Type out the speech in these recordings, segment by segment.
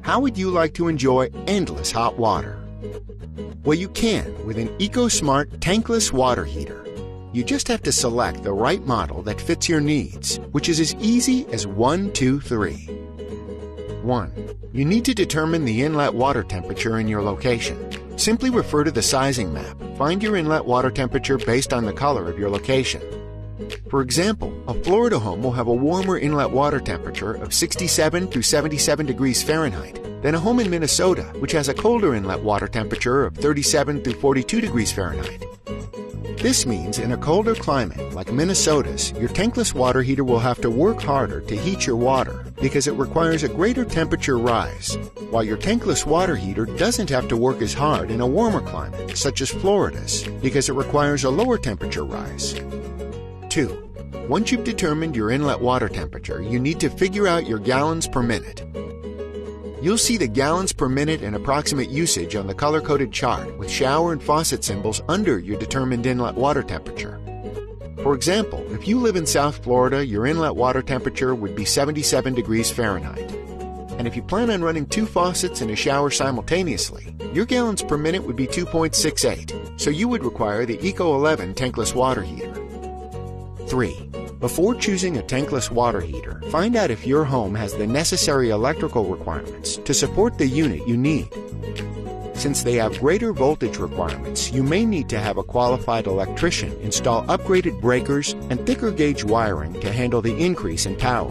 How would you like to enjoy endless hot water? Well, you can with an EcoSmart Tankless water heater. You just have to select the right model that fits your needs, which is as easy as 1, 2, 3. 1. You need to determine the inlet water temperature in your location. Simply refer to the sizing map. Find your inlet water temperature based on the color of your location. For example, a Florida home will have a warmer inlet water temperature of 67 to 77 degrees Fahrenheit than a home in Minnesota, which has a colder inlet water temperature of 37 to 42 degrees Fahrenheit. This means in a colder climate like Minnesota's, your tankless water heater will have to work harder to heat your water because it requires a greater temperature rise, while your tankless water heater doesn't have to work as hard in a warmer climate, such as Florida's, because it requires a lower temperature rise. 2. Once you've determined your inlet water temperature, you need to figure out your gallons per minute. You'll see the gallons per minute and approximate usage on the color-coded chart with shower and faucet symbols under your determined inlet water temperature. For example, if you live in South Florida, your inlet water temperature would be 77 degrees Fahrenheit. And if you plan on running 2 faucets and a shower simultaneously, your gallons per minute would be 2.68, so you would require the Eco 11 tankless water heater. 3. Before choosing a tankless water heater, find out if your home has the necessary electrical requirements to support the unit you need. Since they have greater voltage requirements, you may need to have a qualified electrician install upgraded breakers and thicker gauge wiring to handle the increase in power.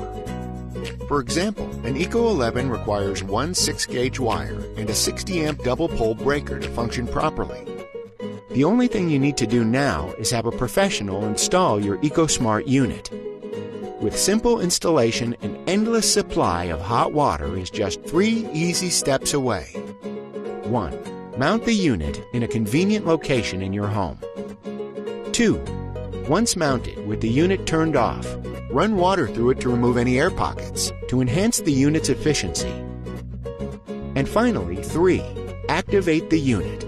For example, an Eco 11 requires one 6-gauge wire and a 60-amp double-pole breaker to function properly. The only thing you need to do now is have a professional install your EcoSmart unit. With simple installation, an endless supply of hot water is just 3 easy steps away. 1. Mount the unit in a convenient location in your home. 2. Once mounted with the unit turned off, run water through it to remove any air pockets to enhance the unit's efficiency. And finally, 3. Activate the unit.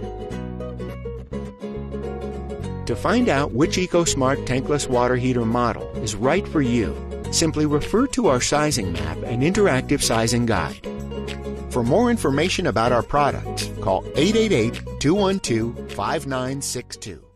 To find out which EcoSmart tankless water heater model is right for you, simply refer to our sizing map and interactive sizing guide. For more information about our products, call 888-212-5962.